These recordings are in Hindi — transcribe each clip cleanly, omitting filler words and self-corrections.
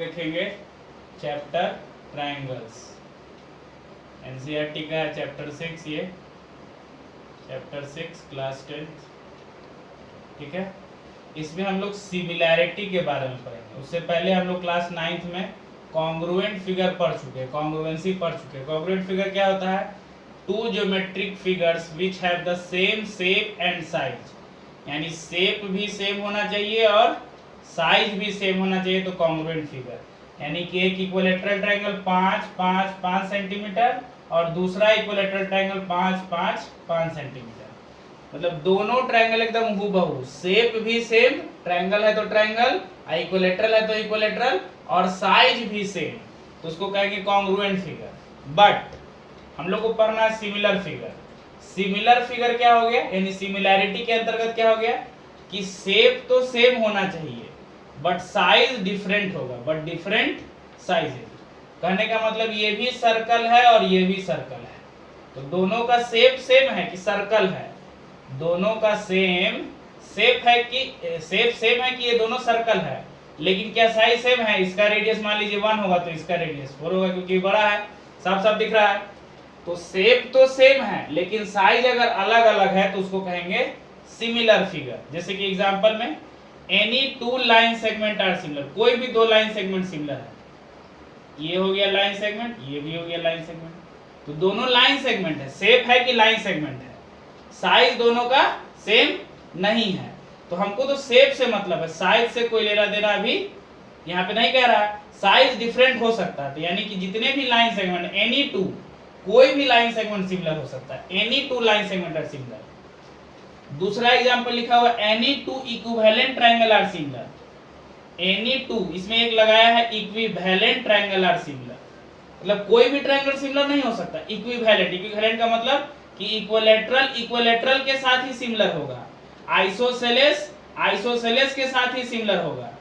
देखेंगे चैप्टर ट्रायंगल्स, एनसीईआरटी का है चैप्टर 6, ये चैप्टर 6 क्लास 10th, ठीक है। इसमें हम लोग सिमिलैरिटी के बारे में पढ़ेंगे। उससे पहले हम लोग क्लास 9th में कॉन्ग्रुएंट फिगर पढ़ चुके हैं, कॉन्ग्रुएंसी पढ़ चुके हैं। कॉन्ग्रुएंट फिगर क्या होता है? Two geometric figures which have the same shape and size, यानी शेप भी सेम होना चाहिए और साइज भी सेम होना चाहिए, तो कॉन्ग्रुएंट फिगर। यानी कि एक इक्विलैटरल ट्रायंगल 5 5 5 सेंटीमीटर और दूसरा इक्विलैटरल ट्रायंगल 5 5 5 सेंटीमीटर, मतलब दोनों ट्रायंगल एकदम हूबहू, शेप भी सेम, ट्रायंगल है तो ट्रायंगल, इक्विलैटरल है तो इक्विलैटरल, और साइज भी सेम, तो उसको कहेंगे कॉन्ग्रुएंट फिगर। बट हम लोग को पढ़ना है सिमिलर फिगर। सिमिलर फिगर क्या हो गया? यानी सिमिलैरिटी के अंतर्गत क्या हो गया कि शेप तो सेम होना चाहिए बट साइज डिफरेंट होगा, बट डिफरेंट साइजेज। कहने का मतलब ये भी सर्कल है और ये भी सर्कल है, तो दोनों का शेप सेम है कि सर्कल है? दोनों का सेम शेप है कि शेप सेम है कि ये दोनों सर्कल है, लेकिन क्या साइज सेम है? इसका रेडियस मान लीजिए 1 होगा तो इसका रेडियस 4 होगा, क्योंकि बड़ा है, साफ साफ दिख रहा है। तो शेप तो सेम है लेकिन साइज अगर अलग अलग है तो उसको कहेंगे सिमिलर फिगर। जैसे कि एग्जांपल में any two line segment are similar, कोई भी दो लाइन सेगमेंट सिमिलर है। ये हो गया लाइन सेगमेंट, ये भी हो गया लाइन सेगमेंट, तो दोनों लाइन सेगमेंट है। शेप है कि लाइन सेगमेंट है? साइज दोनों का सेम नहीं है, तो हमको तो शेप से मतलब है, साइज से कोई लेना देना अभी यहाँ पे नहीं कह रहा है। साइज डिफरेंट हो सकता है, तो यानी कि जितने भी लाइन सेगमेंट, एनी टू, कोई भी लाइन सेगमेंट सिमिलर हो सकता है, any two line segment are similar. दूसरा एग्जांपल लिखा हुआ any two equivalent triangle are similar. Any two, इसमें एक लगाया है इक्विवेलेंट ट्रायंगल आर सिमिलर, मतलब कोई भी ट्रायंगल सिमिलर नहीं हो सकता। इक्विवेलेंट, इक्विवेलेंट का मतलब कि इक्विलैटरल इक्विलैटरल के साथ ही सिमिलर होगा, आइसोसेलेस आइसोसेलेस के साथ ही सिमिलर होगा,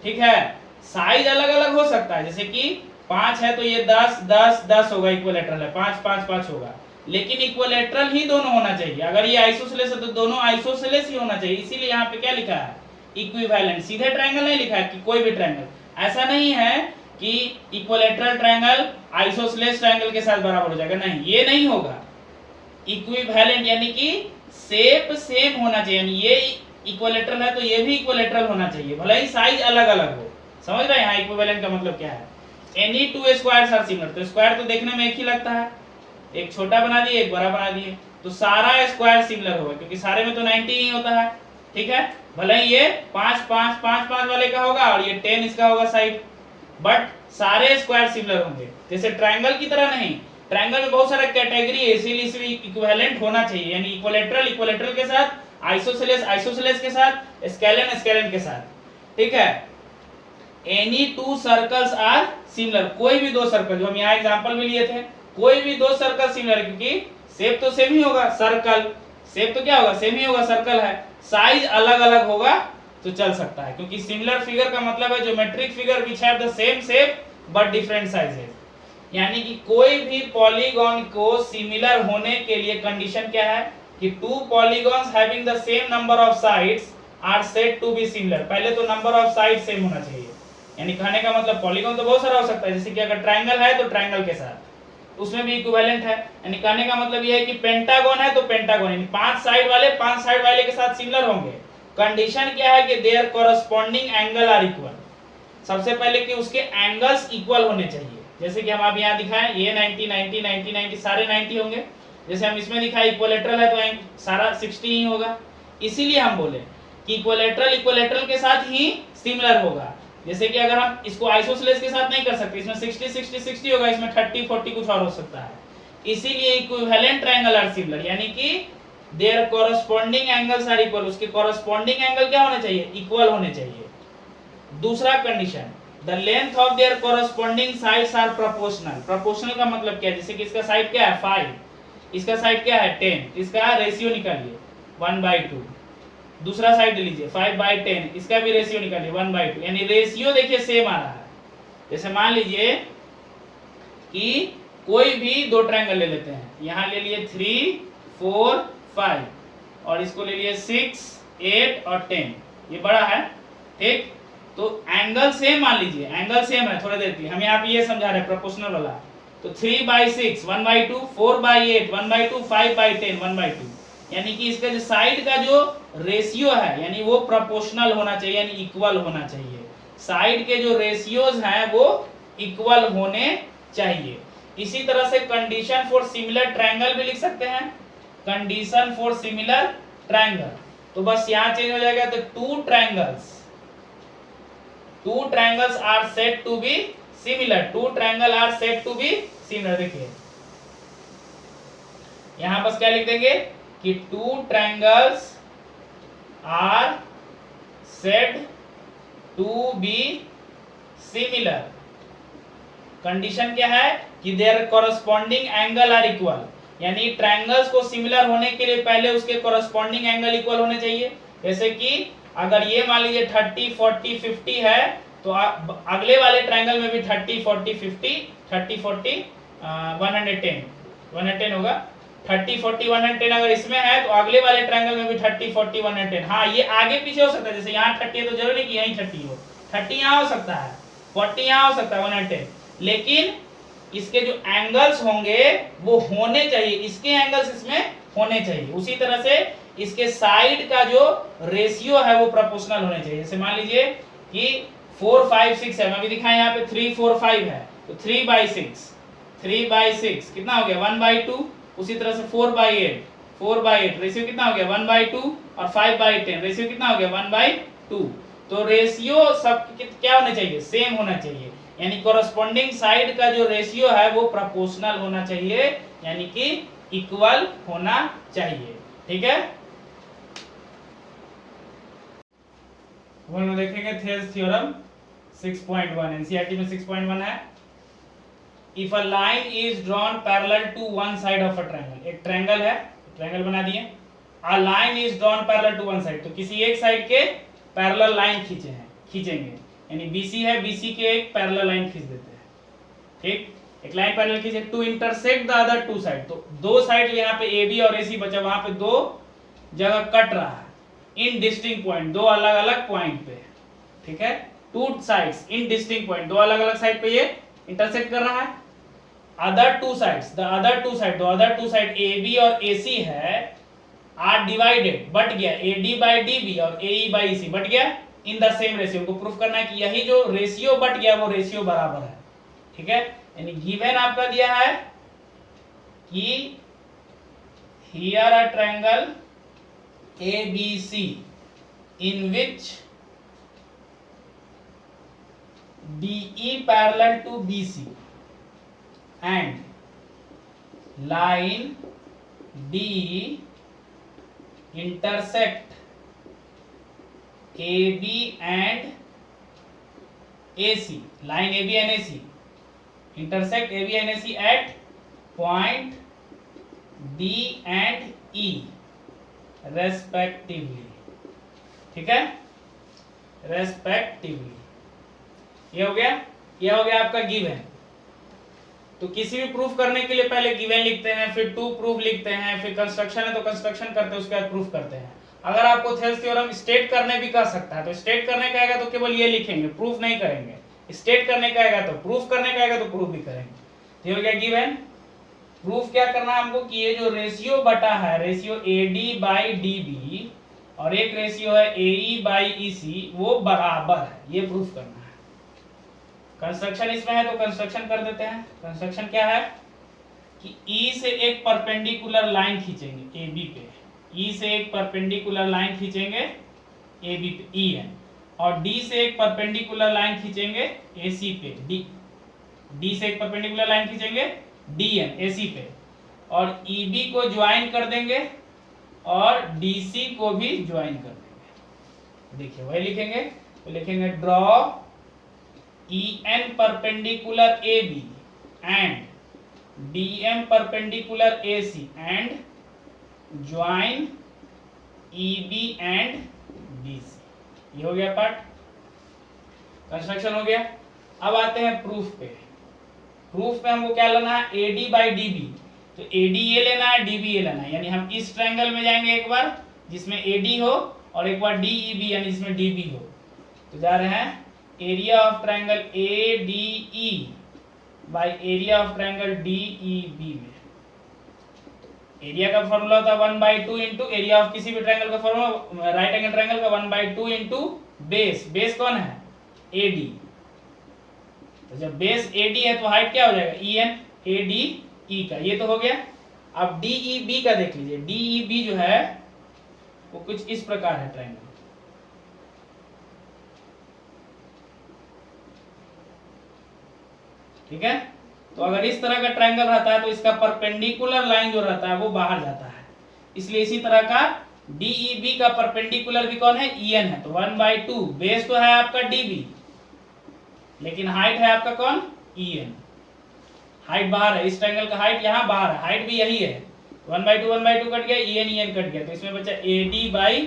ठीक है। साइज अलग अलग हो सकता है, जैसे कि 5 है तो ये 10 10 10 होगा, इक्विलैटरल है 5 5 5 होगा, लेकिन इक्विलैटरल ही दोनों होना चाहिए। अगर ये आइसोसेलेस है तो दोनों आइसोसेलेस ही होना चाहिए, इसीलिए यहाँ पे क्या लिखा है? इक्विवेलेंट। सीधे ट्रायंगल नहीं लिखा है कि कोई भी ट्रायंगल। ऐसा नहीं है कि इक्विलैटरल ट्रायंगल आइसोसेलेस ट्रायंगल के साथ बराबर हो जाएगा, नहीं, ये नहीं होगा। इक्विवेलेंट यानी कि शेप सेम होना चाहिए, यानी ये इक्विलैटरल है तो ये भी इक्विलैटरल होना चाहिए, भले ही साइज अलग अलग हो। समझ रहे हैं यहाँ इक्विवेलेंट का मतलब क्या है? Any two squares are similar, तो स्क्वायर तो देखने में एक ही लगता है, एक छोटा बना दिए एक बड़ा बना दिए, तो सारा स्क्वायर सिमिलर होगा, क्योंकि सारे में तो 90 ही होता है, ठीक है। भले ही ये 5 5 5 5 वाले का होगा और ये 10 इसका होगा साइड, बट सारे स्क्वायर सिमिलर होंगे। जैसे ट्रायंगल की तरह नहीं, ट्रायंगल में बहुत सारा कैटेगरी है, इसीलिए इसमें इक्विवेलेंट होना चाहिए, यानी इक्विलैटरल इक्विलैटरल के साथ, आइसोसेलेस आइसोसेलेस के साथ, स्केलेन स्केलेन के साथ, ठीक है। Any two circles are similar, कोई भी दो सर्कल, जो हम यहाँ एग्जांपल में लिए थे, कोई भी दो सर्कल सिमिलर, क्योंकि शेप तो सेम ही होगा, सर्कल शेप तो क्या होगा? सेम ही होगा, सर्कल है। साइज अलग अलग होगा तो चल सकता है, क्योंकि सिमिलर फिगर का मतलब है geometric figure which have the same shape but different sizes. यानी कि कोई भी पॉलीगॉन को सिमिलर होने के लिए कंडीशन क्या है कि two polygons having the same number of sides are said to be similar. पहले तो नंबर ऑफ साइड सेम होना चाहिए, यानी कहने का मतलब पॉलीगॉन तो बहुत सारा हो सकता है, जैसे कि अगर ट्रायंगल है तो ट्रायंगल के साथ, उसमें भी इक्विवेलेंट है। यानी कहने का मतलब यह है कि पेंटागन है तो पेंटागन, यानी 5 साइड वाले 5 साइड वाले के साथ सिमिलर होंगे। कंडीशन क्या है कि their corresponding angle are equal. सबसे पहले कि उसके एंगल्स इक्वल होने चाहिए, जैसे कि हम आप यहाँ दिखाएं, ये 90 90 90 90 सारे 90 होंगे। जैसे हम इसमें दिखाए इक्विलैटरल है तो सारा 60 ही होगा, इसीलिए हम बोले कि इक्विलैटरल इक्विलैटरल के साथ ही सिमिलर होगा। जैसे कि अगर हम इसको आइसोसेलेस के साथ नहीं कर सकते, इसमें 60 60 60 होगा, इसमें 30 40 कुछ और हो सकता है, इसीलिए इक्विवेलेंट ट्रायंगल आर सिमिलर, यानी कि their corresponding angles are equal. उसके कॉरस्पॉन्डिंग एंगल क्या होने चाहिए? इक्वल होने चाहिए। दूसरा condition, the length of their corresponding sides are proportional. Proportional का मतलब क्या है? जैसे कि इसका साइड क्या है 5, इसका साइड क्या है 10, इसका रेशियो निकालिए 1/2। दूसरा साइड लीजिए 5/10, इसका भी रेशियो निकालिए 1/2, यानी रेशियो देखिए सेम आ रहा है। जैसे मान लीजिए कि कोई भी दो ट्रायंगल ले लेते हैं, यहाँ ले लिए 3 4 5 और इसको ले लिए 6 8 और 10, ये बड़ा है, ठीक। तो एंगल सेम मान लीजिए, एंगल सेम है, थोड़ा देर के लिए हम यहाँ पे ये समझा रहे हैं प्रोपोर्शनल वाला। तो 3/6 1/2, 4/8 1/2, 5/10 1/2, यानी कि इसका जो साइड का जो रेशियो है यानी वो प्रोपोर्शनल होना चाहिए, यानी इक्वल होना चाहिए। साइड के जो रेशियोज हैं वो इक्वल होने चाहिए। इसी तरह से कंडीशन फॉर सिमिलर ट्रायंगल भी लिख सकते हैं, कंडीशन फॉर सिमिलर ट्रायंगल। तो बस यहाँ चेंज हो जाएगा, तो two triangles are said to be similar, two triangle are said to be similar. देखिए यहां बस क्या लिख देंगे कि two triangles are said to be similar. Condition क्या है कि their corresponding angle are equal, यानी ट्रायंगल्स को सिमिलर होने के लिए पहले उसके कॉरस्पॉन्डिंग एंगल इक्वल होने चाहिए। जैसे कि अगर ये मान लीजिए 30 40 50 है तो अगले वाले ट्रायंगल में भी 30 40 50 30 40 110 होगा। 30 40 110 अगर इसमें है तो अगले वाले ट्रायंगल में भी 30 40 110। हाँ ये आगे पीछे हो सकता है, जैसे यहाँ 30 है तो जरूरी नहीं कि यहीं 30 हो, 30 यहाँ हो सकता है, 40 यहाँ हो सकता है 110, लेकिन इसके जो एंगल्स होंगे वो होने चाहिए, इसके एंगल्स इसमें होने चाहिए। उसी तरह से इसके साइड का जो रेशियो है वो प्रोपोर्शनल होने चाहिए। जैसे मान लीजिए कि 4 5 6 है, मैं भी दिखाएं यहाँ पे 3 4 5 है, तो 3/6 कितना हो गया 1/2। उसी तरह से 4/8 रेशियो कितना हो गया 1/2, और 5/10 रेशियो कितना हो गया 1/2। तो रेशियो सब क्या होना चाहिए, सेम होना चाहिए, यानी कोरस्पॉन्डिंग साइड का जो रेशियो है वो प्रोपोर्शनल होना चाहिए, यानी कि इक्वल होना चाहिए। ठीक है, हम देखेंगे थेल्स थ्योरम 6.1, एनसीईआरटी में 6.1 है। If a line is drawn parallel to one side of a triangle, एक ट्रायंगल है, ट्रायंगल बना दिए, a line is drawn parallel to one side, तो किसी एक साइड के पैरेलल लाइन खींचेंगे, यानी BC है, BC के एक पैरेलल लाइन खींच देते हैं। ठीक, एक लाइन पैरेलल खींचे to intersect the other two side, तो दो साइड जो यहाँ पे AB और AC बचा, वहां पे दो जगह कट रहा है इन डिस्टिंक्ट पॉइंट, दो अलग अलग पॉइंट पे। ठीक है, two sides in distinct point, दो अलग अलग साइड पे ये इंटरसेक्ट कर रहा है। Other two sides, the other two side, दो अदर टू साइड AB और AC है, आर डिवाइडेड, बट गया AD/DB और AE/EC बट गया इन द सेम रेशियो। को प्रूफ करना है कि यही जो रेशियो बट गया वो रेशियो बराबर है। ठीक है, यानी गिवन आपका दिया है कि here a triangle ABC in which DE parallel to BC and line DE intersect AB and AC, line AB and AC intersect AB and AC at point D and E respectively. ठीक है, रेस्पेक्टिवली, ये हो गया, ये हो गया आपका गिवन। तो किसी भी प्रूफ करने के लिए पहले गिवन लिखते हैं, फिर टू प्रूफ लिखते हैं, फिर कंस्ट्रक्शन है तो कंस्ट्रक्शन करते हैं, उसके बाद प्रूफ करते हैं। अगर आपको थेल्स थ्योरम स्टेट करने भी कर सकता है, तो स्टेट करने का आएगा तो केवल ये लिखेंगे, प्रूफ नहीं करेंगे। स्टेट करने का आएगा तो प्रूफ करने का आएगा तो प्रूफ भी करेंगे। ये हो गया गिवन। प्रूफ क्या करना है हमको कि ये जो रेशियो बटा है, रेशियो AD/DB और एक रेशियो है AE/EC वो बराबर है, ये प्रूफ करना है। कंस्ट्रक्शन इसमें है तो कंस्ट्रक्शन कर देते हैं। कंस्ट्रक्शन क्या है कि E से एक परपेंडिकुलर लाइन खींचेंगे AB पे, E से एक परपेंडिकुलर लाइन खींचेंगे AB पे EN, और D से एक परपेंडिकुलर लाइन खींचेंगे AC पे D से एक परपेंडिकुलर लाइन खींचेंगे DN AC पे, और EB को ज्वाइन कर देंगे और DC को भी ज्वाइन कर देंगे। देखिए वही लिखेंगे, तो लिखेंगे draw EN perpendicular AB and DM perpendicular AC and join EB and DC। ये हो गया पार्ट, कंस्ट्रक्शन हो गया। अब आते हैं प्रूफ पे। प्रूफ में हमको क्या लेना है AD/DB, तो AD ये लेना है, DB ये लेना है, यानी हम इस ट्रायंगल में जाएंगे एक बार जिसमें AD हो और एक बार DEB यानी जिसमें DB हो। तो जा रहे हैं area of triangle A D E by area of triangle D E B में। एरिया का फॉर्मूला होता है 1/2 इंटू एरिया ऑफ किसी भी ट्रायंगल का फॉर्मूला, राइट एंगल ट्रायंगल का 1/2 इंटू बेस। बेस कौन है? एडी। तो जब बेस एडी है तो हाइट क्या हो जाएगा? E N. ए डी ई का ये तो हो गया। अब डी ई बी का देख लीजिए। डी ई बी जो है वो कुछ इस प्रकार है ट्रायंगल। ठीक है, तो अगर इस तरह का ट्रायंगल रहता है तो इसका परपेंडिकुलर लाइन जो रहता है वो बाहर जाता है, इसलिए इसी तरह का डीईबी का परपेंडिकुलर भी कौन है? ईएन है। तो 1/2 बेस तो है आपका डीबी, लेकिन हाइट है आपका कौन? ईएन। हाइट बाहर है, इस ट्रायंगल का हाइट यहाँ बाहर है, हाइट भी यही है। 1/2 कट गया, ईएन ईएन कट गया, तो इसमें बचा एडी बाई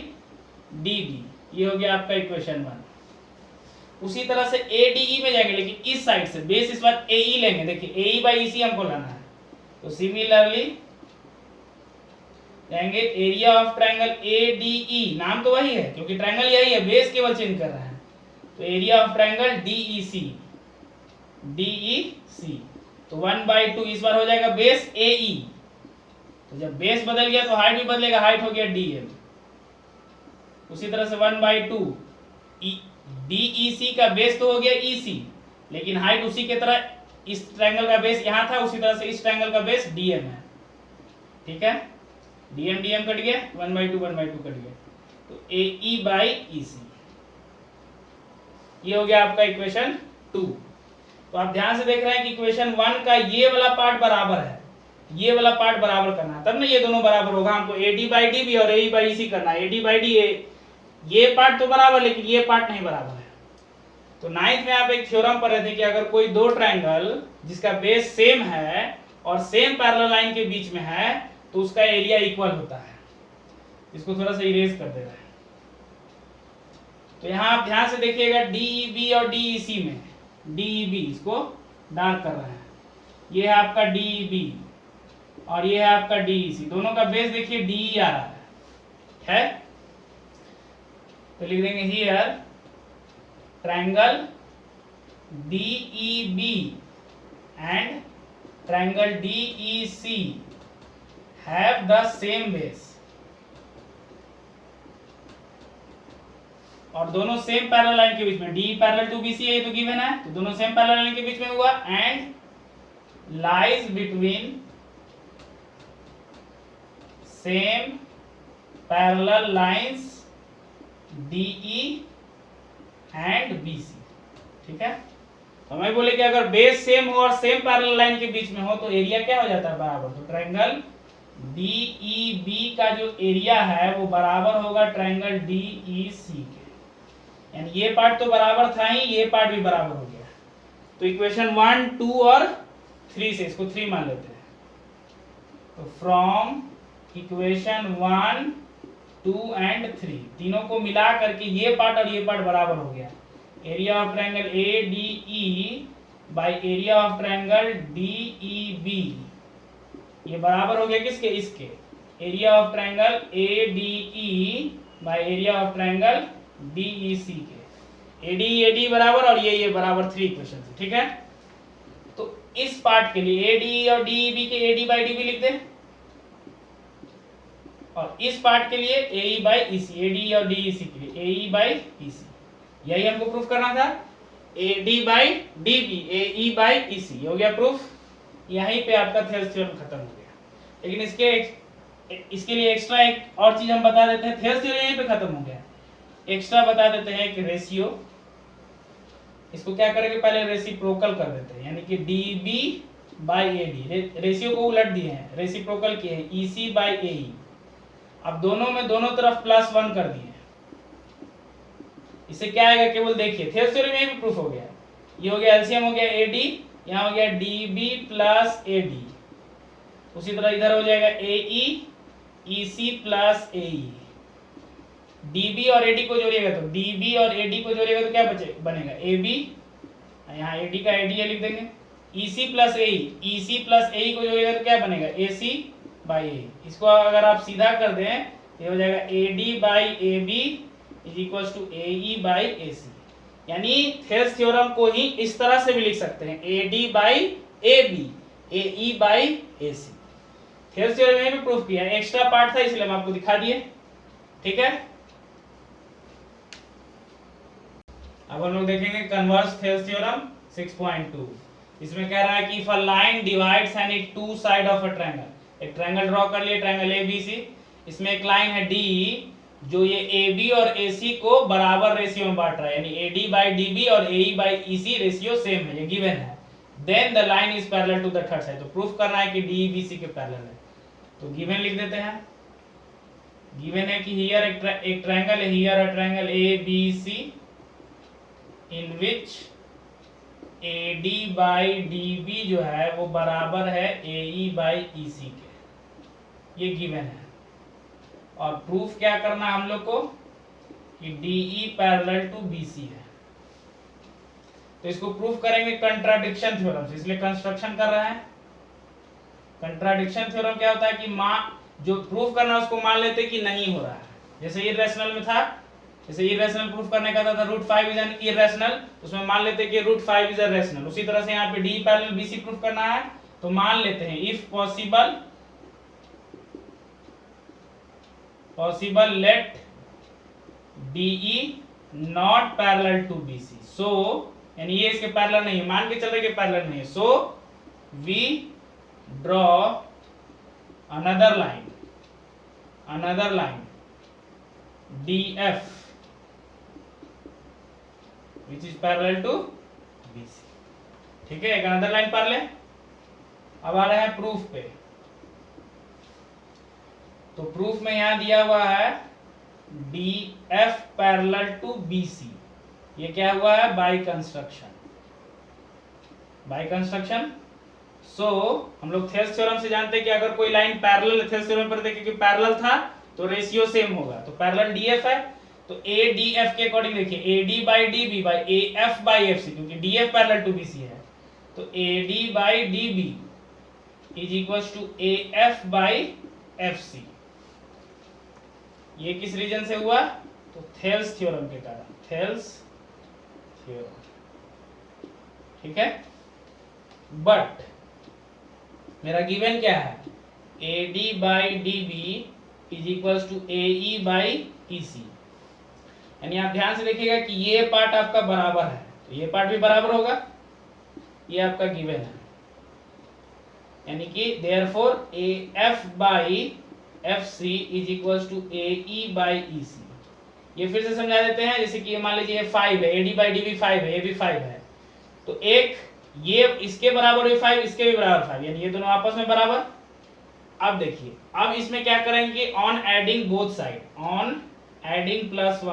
डीबी। ये हो गया आपका इक्वेशन 1। उसी तरह से एडीई में जाएंगे, लेकिन इस साइड से बेस इस बार एई लेंगे। देखिए एई बाई ईसी हमको लाना है, तो सिमिलरली जाएंगे एरिया ऑफ ट्रायंगल एडीई। नाम तो वही है क्योंकि ट्रायंगल यही है, बेस केवल चेंज कर रहा है। तो area of triangle DEC, DEC तो 1/2 इस बार हो जाएगा बेस एई। तो जब बेस बदल गया तो हाइट भी बदलेगा, हाइट हो गया डीएल। उसी तरह से 1/2 डीईसी का बेस तो हो गया ईसी, लेकिन हाइट उसी के तरह इस ट्रायंगल का बेस यहां था, उसी तरह से इस ट्रायंगल का बेस डीएम है। ठीक है, डीएम डीएम कट गया, 1/2 कट गया, तो एई बाई ईसी। ये हो गया आपका इक्वेशन 2। तो आप ध्यान से देख रहे हैं कि इक्वेशन 1 का ये वाला पार्ट बराबर है, ये वाला पार्ट बराबर करना है, तब ना ये दोनों बराबर होगा। हमको एडी बाई डी भी और एई बाई ईसी करना है। एडी बाई डी ये पार्ट तो बराबर, लेकिन ये पार्ट नहीं बराबर है। तो 9th में आप एक थ्योरम पढ़ रहे थे कि अगर कोई दो ट्रायंगल जिसका बेस सेम है और सेम पैरेलल लाइन के बीच में है तो उसका एरिया इक्वल होता है। इसको थोड़ा सा इरेज कर दे रहा है। तो यहाँ आप ध्यान से देखिएगा, डीईबी और डीईसी में, डीईबी इसको डार्क कर रहा है, ये है आपका डीईबी और ये है आपका डीईसी। दोनों का बेस देखिए डीई आ रहा है। तो लिख देंगे here triangle DEB and triangle DEC have the same base, और दोनों सेम पैरेलल लाइन के बीच में, डी पैरेलल टू बीसी है तो गिवन है, तो दोनों सेम पैरेलल लाइन के बीच में हुआ, and lies between same parallel lines DE and BC। ठीक है, तो हमें बोले कि अगर बेस सेम हो और सेम पैरेलल लाइन के बीच में हो तो एरिया क्या हो जाता है? बराबर। तो ट्रायंगल DEB का जो एरिया है वो बराबर होगा ट्रायंगल DEC के। यानी ये पार्ट तो बराबर था ही, ये पार्ट भी बराबर हो गया। तो इक्वेशन 1, 2 और 3 से, इसको 3 मान लेते हैं। तो फ्रॉम इक्वेशन 1, 2 एंड 3 तीनों को मिला करके ये पार्ट और ये पार्ट बराबर हो गया। Area of triangle ADE by area of triangle DEB ये बराबर हो गया किसके? इसके। Area of triangle ADE by area of triangle DEC के। ADE बराबर और ये बराबर 3 इक्वेशन से। ठीक है, तो इस पार्ट के लिए ADE और DEB के AD बाई DB लिख दें, और इस पार्ट के लिए AE बाई EC, AD और DEC के लिए AE बाई EC। यही हमको प्रूफ करना था, AD by DB, AE by EC। ये हो गया प्रूफ। यहीं पे आपका थेल्स थ्योरम खत्म हो गया। लेकिन इसके लिए एक्स्ट्रा एक और चीज हम बता देते हैं। थेल्स थ्योरम यहीं पे खत्म हो गया, एक्स्ट्रा बता देते हैं एक रेशियो। इसको क्या करेंगे, पहले रेसिप्रोकल कर देते हैं, यानी कि DB बाई AD। रेशियो को उलट दिए हैं, रेसिप्रोकल किए हैं, EC बाई AE। अब दोनों में दोनों तरफ +1 कर दिए। इससे क्या आएगा, केवल देखिए, थेल्स थ्योरम में भी प्रूफ हो गया। ये हो गया एलसीएम हो गया AD, यहाँ हो गया DB प्लस AD। उसी तरह इधर हो जाएगा AE, EC plus AE। DB और AD को जोड़िएगा तो DB और AD को जोड़िएगा तो क्या बनेगा AB, यहाँ AD का AD लिख देंगे। EC plus AE, EC plus AE को जोड़िएगा तो क्या बनेगा, AC बाई AE। इसको अगर आप सीधा कर दें ये हो जाएगा AD by AB is equal to AE by AC। यानी थेल्स थ्योरम को ही इस तरह से भी लिख सकते हैं, AD by AB, AE by AC। Thales theorem में भी प्रूफ किया है, एक्स्ट्रा पार्ट था इसलिए हम आपको दिखा दिए। ठीक है, अब हम लोग देखेंगे कन्वर्स थेल्स थ्योरम 6.2। इसमें कह रहा है कि if a line divides any two side of a triangle, एक ट्रायंगल ड्रॉ कर लिए, ट्रायंगल ABC, इसमें एक लाइन है DE जो ये AB और AC को बराबर रेशियो में बांट रहा है, यानी AD बाई DB और AE by EC ratio same है, ये गिवन है। Then the line is parallel to the third side, तो प्रूफ करना है कि DE BC के पैरेलल है, तो गिवन लिख देते हैं। गिवन है कि हियर एक ट्रायंगल है, here a triangle ABC in which AD by DB जो है वो बराबर है AE बाई EC के, ये गिवन है। और प्रूफ क्या करना है हम लोग को कि DE पैरेलल टू BC है, तो इसको प्रूफ करेंगे कंट्राडिक्शन थ्योरम से, इसलिए कंस्ट्रक्शन कर रहे हैं। कंट्राडिक्शन थ्योरम क्या होता है कि जो प्रूफ करना है उसको मान लेते कि नहीं हो रहा है, जैसे इर्रेशनल में था, जैसे इर्रेशनल प्रूफ करने का था √5 इज एन इर्रेशनल, उसमें मान लेते कि √5 इज अ रेशनल। उसी तरह से यहाँ पे DE पैरेलल BC प्रूफ करना है, तो मान लेते हैं if possible let DE not parallel to BC, so यानी ये इसके पैरेलल नहीं है, मान के चल रहे कि पैरेलल नहीं है, so we draw another line DF which is parallel to BC। ठीक है, एक अनदर लाइन पैरेलल। अब आ रहे हैं प्रूफ पे, तो प्रूफ में यहां दिया हुआ है DF पैरेलल टू BC, ये क्या हुआ है बाय कंस्ट्रक्शन। सो हम लोग थेल्स थ्योरम से जानते हैं कि अगर कोई लाइन पैरेलल, थेल्स थ्योरम पर देखें कि पैरेलल था तो रेशियो सेम होगा, तो पैरेलल DF है, तो ADF के अकॉर्डिंग देखिए AD by DB by AF by FC, क्योंकि DF पैरेलल टू BC है, तो AD by DB is equals to AF by FC। ये किस रीजन से हुआ, तो थेल्स थ्योरम के कारण, थेल्स थ्योरम। ठीक है, बट मेरा गिवन क्या है, AD by DB is equals to AE by EC, यानी आप ध्यान से देखिएगा कि ये पार्ट आपका बराबर है, तो ये पार्ट भी बराबर होगा, ये आपका गिवन है, यानी कि therefore AF by FC is equals to AE by EC। ये फिर से समझा देते हैं, जैसे कि मान लीजिए 5 है, AD बाई DB 5 है, ये भी 5 है, तो एक ये इसके बराबर भी 5, इसके भी बराबर 5, यानी ये दोनों आपस में बराबर। अब देखिए, अब इसमें क्या करेंगे, on adding both side, on adding plus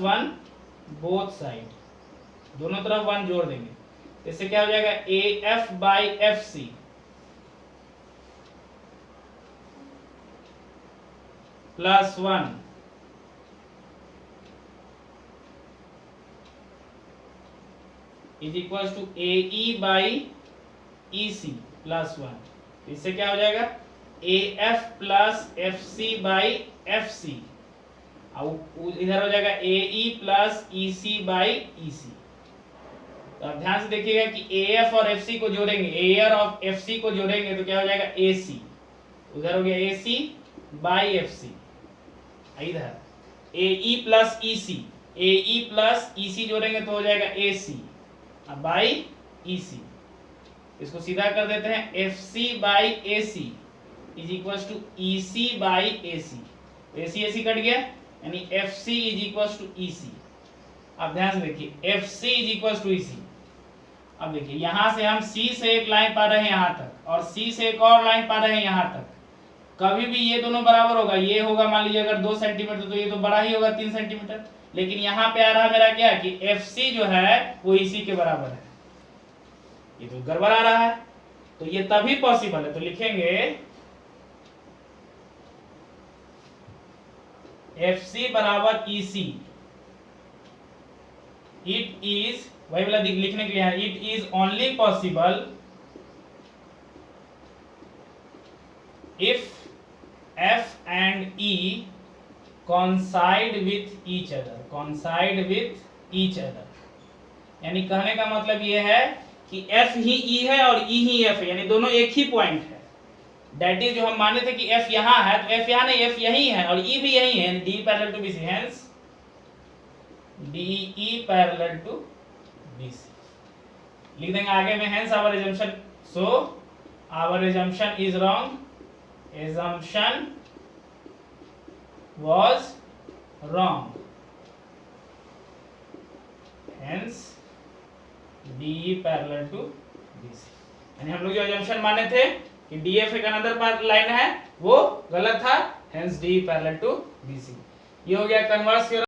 one both side, दोनों तरफ 1 जोड़ देंगे, इससे क्या हो जाएगा AF by FC plus 1 is equals to AE by EC plus 1, इससे क्या हो जाएगा AF plus FC by FC, इधर हो जाएगा AE plus EC by EC। तो आप ध्यान से देखिएगा कि AF और FC को जोड़ेंगे, AR और FC को जोड़ेंगे तो क्या हो जाएगा AC, उधर हो गया AC बाई FC, इधर AE plus EC, AE plus EC जोड़ेंगे तो हो जाएगा AC बाई EC। इसको सीधा कर देते हैं, FC by AC is equals to EC by AC, AC cut गया, यानी FC is equals to EC। अब ध्यान से देखिए FC is equals to EC। अब देखिए यहां से हम C से एक लाइन पा रहे हैं यहां तक, और C से एक और लाइन पा रहे हैं यहां तक, कभी भी ये दोनों बराबर होगा, ये होगा मान लीजिए अगर 2 सेंटीमीटर तो ये तो बड़ा ही होगा 3 सेंटीमीटर, लेकिन यहाँ पे आ रहा है मेरा क्या कि FC जो है वो EC के बराबर है, ये तो गड़बड़ आ रहा है, तो ये तभी पॉसिबल है, तो लिखेंगे FC बराबर EC, इट इज वही वाला लिखने के लिए है, it is only possible if F and E coincide with each other, coincide with each other। यानी कहने का मतलब ये है कि F ही E है और E ही F है, यानी दोनों एक ही पॉइंट है। That is जो हम माने थे कि F यहाँ है, तो F यहाँ नहीं, F यही है और E भी यही है, DE parallel to BC, hence DE parallel to BC। लिख देंगे आगे में, hence our assumption, so our assumption is wrong, assumption was wrong, hence DE parallel to BC। यानी हम लोग जो assumption माने थे कि DF एक अनदर लाइन है, वो गलत था, hence DE parallel to BC। ये हो गया कन्वर्स थ्योरम।